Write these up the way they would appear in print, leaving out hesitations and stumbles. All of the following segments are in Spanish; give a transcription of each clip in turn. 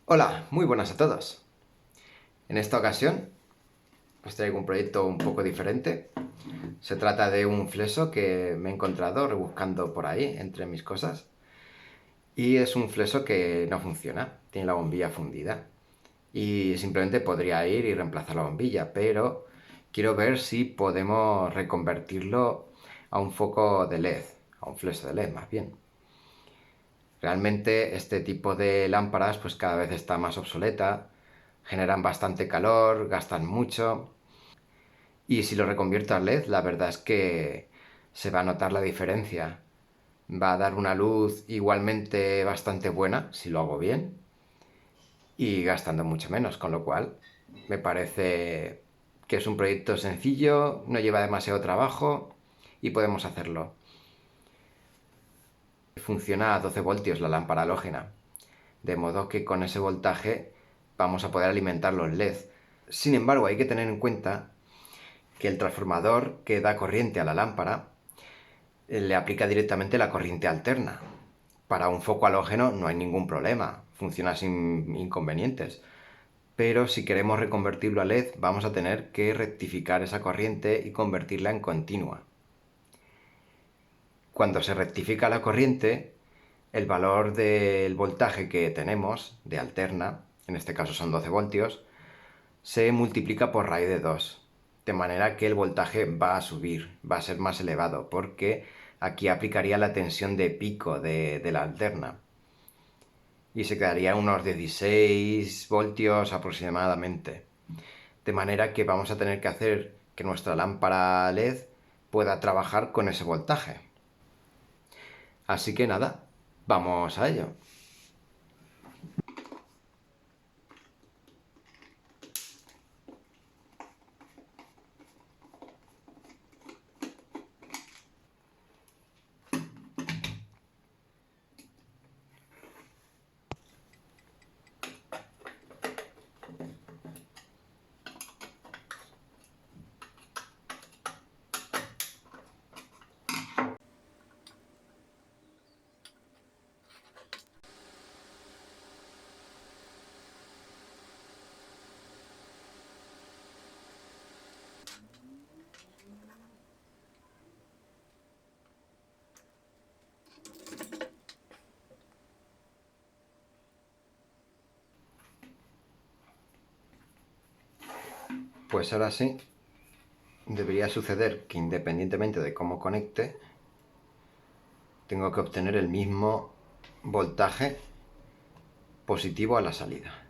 Hola, muy buenas a todos. En esta ocasión os traigo un proyecto un poco diferente. Se trata de un fleso que me he encontrado rebuscando por ahí entre mis cosas. Y es un fleso que no funciona, tiene la bombilla fundida. Y simplemente podría ir y reemplazar la bombilla, pero quiero ver si podemos reconvertirlo a un foco de LED, a un fleso de LED más bien. Realmente este tipo de lámparas pues cada vez está más obsoleta, generan bastante calor, gastan mucho y si lo reconvierto a LED la verdad es que se va a notar la diferencia. Va a dar una luz igualmente bastante buena si lo hago bien y gastando mucho menos, con lo cual me parece que es un proyecto sencillo, no lleva demasiado trabajo y podemos hacerlo. Funciona a 12 voltios la lámpara halógena, de modo que con ese voltaje vamos a poder alimentar los LED. Sin embargo, hay que tener en cuenta que el transformador que da corriente a la lámpara le aplica directamente la corriente alterna. Para un foco halógeno no hay ningún problema, funciona sin inconvenientes. Pero si queremos reconvertirlo a LED, vamos a tener que rectificar esa corriente y convertirla en continua. Cuando se rectifica la corriente, el valor del voltaje que tenemos, de alterna, en este caso son 12 voltios, se multiplica por raíz de 2, de manera que el voltaje va a subir, va a ser más elevado, porque aquí aplicaría la tensión de pico de la alterna. Y se quedaría unos 16 voltios aproximadamente. De manera que vamos a tener que hacer que nuestra lámpara LED pueda trabajar con ese voltaje. Así que nada, vamos a ello. Pues ahora sí, debería suceder que independientemente de cómo conecte, tengo que obtener el mismo voltaje positivo a la salida.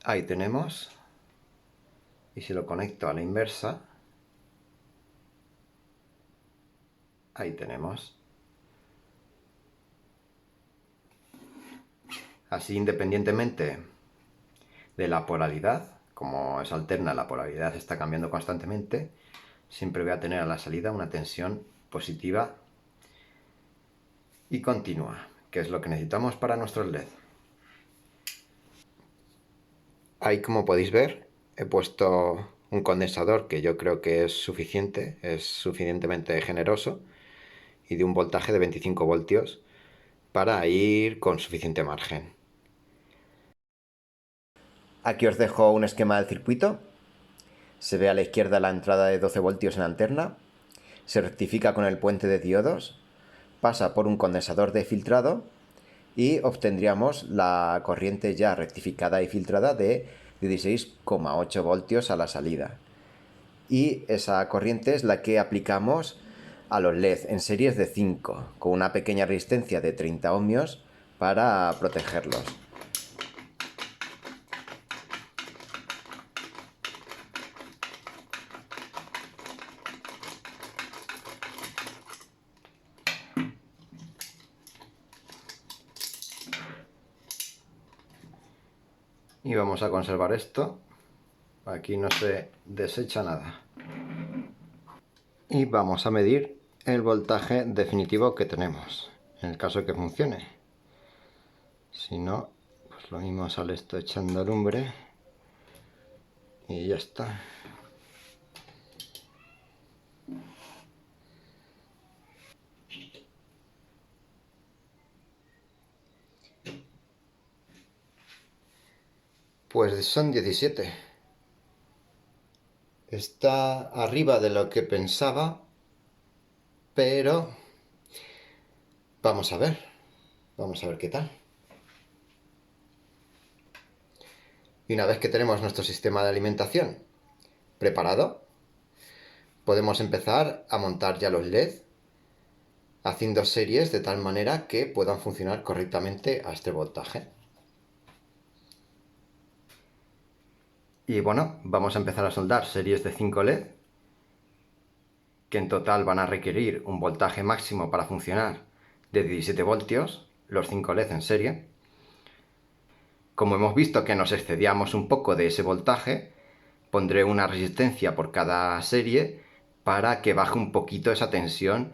Ahí tenemos. Y si lo conecto a la inversa, ahí tenemos. Así, independientemente de la polaridad, como es alterna, la polaridad está cambiando constantemente, siempre voy a tener a la salida una tensión positiva y continua, que es lo que necesitamos para nuestros LED. Ahí, como podéis ver, he puesto un condensador que yo creo que es suficientemente generoso y de un voltaje de 25 voltios para ir con suficiente margen. Aquí os dejo un esquema del circuito. Se ve a la izquierda la entrada de 12 voltios en la alterna, se rectifica con el puente de diodos, pasa por un condensador de filtrado y obtendríamos la corriente ya rectificada y filtrada de 16,8 voltios a la salida. Y esa corriente es la que aplicamos a los LED en series de 5, con una pequeña resistencia de 30 ohmios para protegerlos. Y vamos a conservar esto. Aquí no se desecha nada. Y vamos a medir el voltaje definitivo que tenemos, en el caso de que funcione. Si no, pues lo mismo sale esto echando lumbre y ya está. Pues son 17. Está arriba de lo que pensaba, pero vamos a ver qué tal. Y una vez que tenemos nuestro sistema de alimentación preparado, podemos empezar a montar ya los LED, haciendo series de tal manera que puedan funcionar correctamente a este voltaje. Y bueno, vamos a empezar a soldar series de 5 LED, que en total van a requerir un voltaje máximo para funcionar de 17 voltios, los 5 LED en serie. Como hemos visto que nos excedíamos un poco de ese voltaje, pondré una resistencia por cada serie para que baje un poquito esa tensión.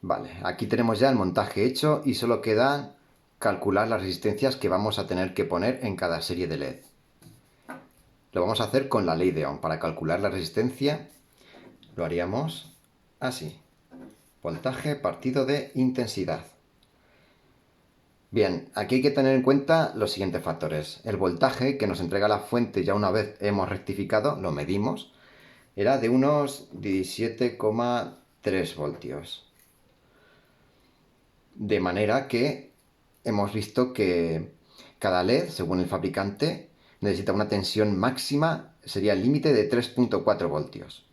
Vale, aquí tenemos ya el montaje hecho y solo queda calcular las resistencias que vamos a tener que poner en cada serie de LED. Lo vamos a hacer con la ley de Ohm. Para calcular la resistencia lo haríamos así. Voltaje partido de intensidad. Bien, aquí hay que tener en cuenta los siguientes factores. El voltaje que nos entrega la fuente ya una vez hemos rectificado, lo medimos, era de unos 17,3 voltios. De manera que hemos visto que cada LED, según el fabricante, necesita una tensión máxima, sería el límite de 3,4 voltios.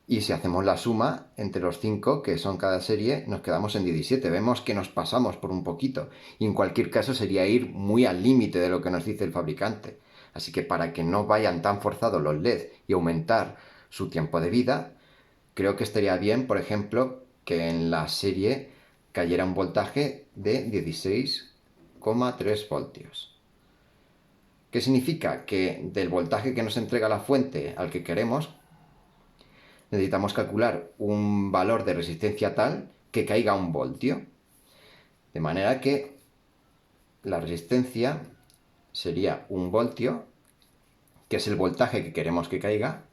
Y si hacemos la suma entre los 5 que son cada serie, nos quedamos en 17. Vemos que nos pasamos por un poquito. Y en cualquier caso sería ir muy al límite de lo que nos dice el fabricante. Así que para que no vayan tan forzados los LED y aumentar su tiempo de vida, creo que estaría bien, por ejemplo, que en la serie cayera un voltaje de 16,3 voltios. ¿Qué significa? Que del voltaje que nos entrega la fuente al que queremos, necesitamos calcular un valor de resistencia tal que caiga 1 voltio. De manera que la resistencia sería 1 voltio, que es el voltaje que queremos que caiga,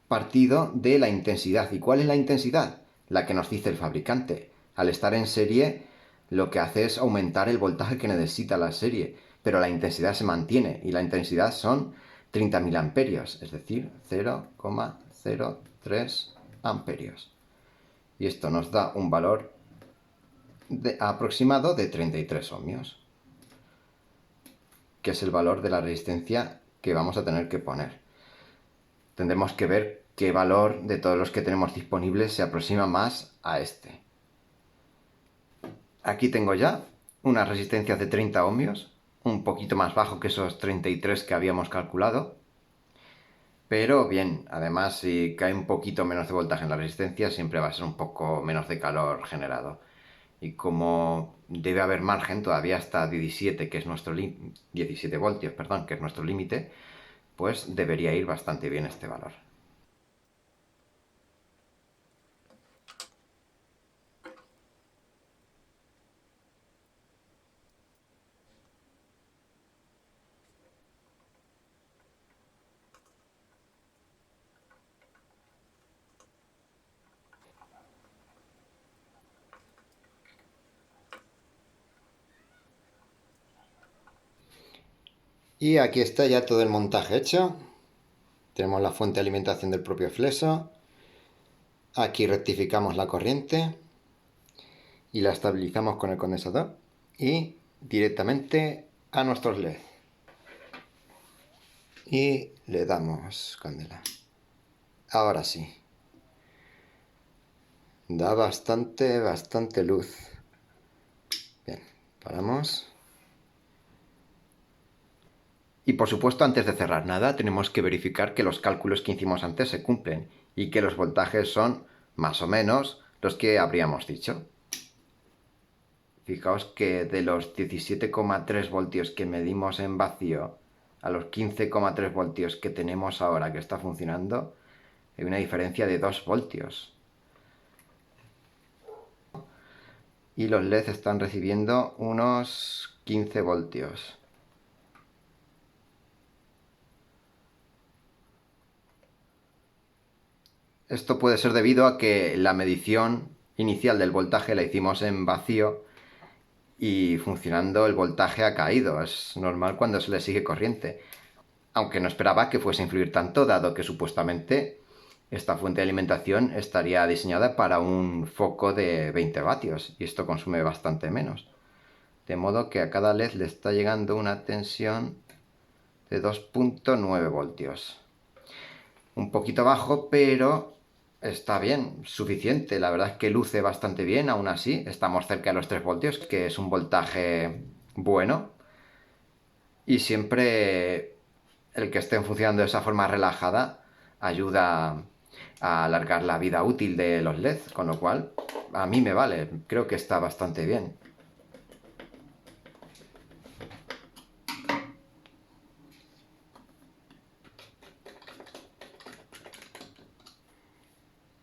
partido de la intensidad. ¿Y cuál es la intensidad? La que nos dice el fabricante. Al estar en serie, lo que hace es aumentar el voltaje que necesita la serie, pero la intensidad se mantiene, y la intensidad son 30.000 amperios, es decir, 0,03 amperios. Y esto nos da un valor aproximado de 33 ohmios, que es el valor de la resistencia que vamos a tener que poner. Tendremos que ver qué valor de todos los que tenemos disponibles se aproxima más a este. Aquí tengo ya una resistencia de 30 ohmios, un poquito más bajo que esos 33 que habíamos calculado. Pero bien, además si cae un poquito menos de voltaje en la resistencia, siempre va a ser un poco menos de calor generado. Y como debe haber margen todavía hasta 17, que es nuestro 17 voltios, perdón, que es nuestro límite, pues debería ir bastante bien este valor. Y aquí está ya todo el montaje hecho. Tenemos la fuente de alimentación del propio fleso. Aquí rectificamos la corriente y la estabilizamos con el condensador y directamente a nuestros LED. Y le damos candela. Ahora sí. Da bastante luz. Bien, paramos. Y por supuesto, antes de cerrar nada, tenemos que verificar que los cálculos que hicimos antes se cumplen y que los voltajes son más o menos los que habríamos dicho. Fijaos que de los 17,3 voltios que medimos en vacío a los 15,3 voltios que tenemos ahora que está funcionando, hay una diferencia de 2 voltios. Y los LEDs están recibiendo unos 15 voltios. Esto puede ser debido a que la medición inicial del voltaje la hicimos en vacío y funcionando el voltaje ha caído. Es normal cuando se le sigue corriente. Aunque no esperaba que fuese a influir tanto, dado que supuestamente esta fuente de alimentación estaría diseñada para un foco de 20 vatios y esto consume bastante menos. De modo que a cada LED le está llegando una tensión de 2,9 voltios. Un poquito bajo, pero está bien, suficiente. La verdad es que luce bastante bien, aún así. Estamos cerca de los 3 voltios, que es un voltaje bueno. Y siempre el que estén funcionando de esa forma relajada ayuda a alargar la vida útil de los LEDs, con lo cual a mí me vale, creo que está bastante bien.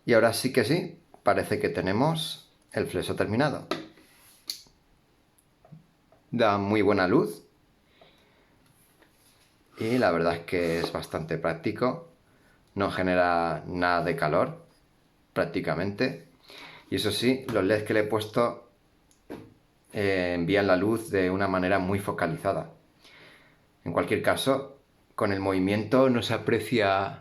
Y ahora sí que sí, parece que tenemos el fleso terminado. Da muy buena luz y la verdad es que es bastante práctico, no genera nada de calor prácticamente. Y eso sí, los LEDs que le he puesto envían la luz de una manera muy focalizada. En cualquier caso, con el movimiento no se aprecia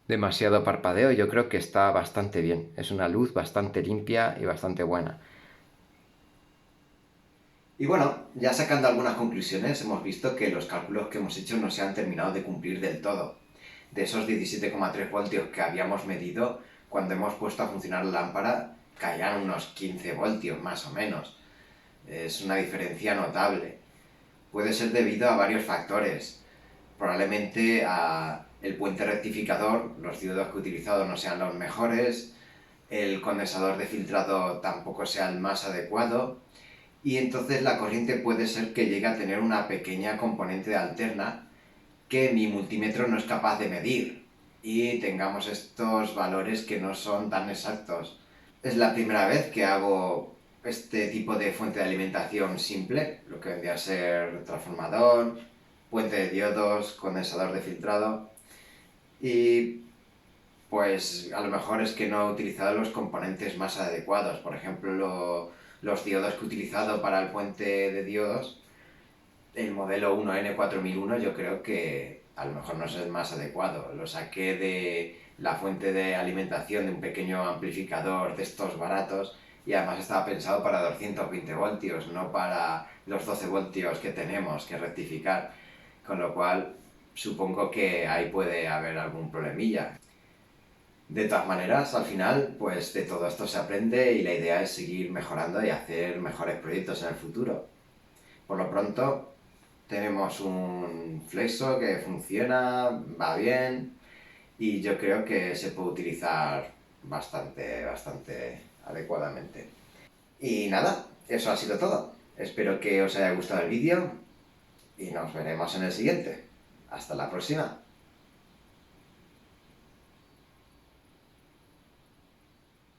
demasiado parpadeo, yo creo que está bastante bien. Es una luz bastante limpia y bastante buena. Y bueno, ya sacando algunas conclusiones, hemos visto que los cálculos que hemos hecho no se han terminado de cumplir del todo. De esos 17,3 voltios que habíamos medido, cuando hemos puesto a funcionar la lámpara, caían unos 15 voltios más o menos. Es una diferencia notable. Puede ser debido a varios factores. Probablemente a el puente rectificador, los diodos que he utilizado no sean los mejores, el condensador de filtrado tampoco sea el más adecuado, y entonces la corriente puede ser que llegue a tener una pequeña componente de alterna que mi multímetro no es capaz de medir y tengamos estos valores que no son tan exactos. Es la primera vez que hago este tipo de fuente de alimentación simple, lo que vendría a ser transformador, puente de diodos, condensador de filtrado, y pues a lo mejor es que no he utilizado los componentes más adecuados. Por ejemplo, los diodos que he utilizado para el puente de diodos, el modelo 1N4001, yo creo que a lo mejor no es el más adecuado. Lo saqué de la fuente de alimentación de un pequeño amplificador de estos baratos y además estaba pensado para 220 voltios, no para los 12 voltios que tenemos que rectificar. Con lo cual, supongo que ahí puede haber algún problemilla. De todas maneras, al final, pues de todo esto se aprende y la idea es seguir mejorando y hacer mejores proyectos en el futuro. Por lo pronto, tenemos un flexo que funciona, va bien y yo creo que se puede utilizar bastante adecuadamente. Y nada, eso ha sido todo. Espero que os haya gustado el vídeo y nos veremos en el siguiente. Hasta la próxima.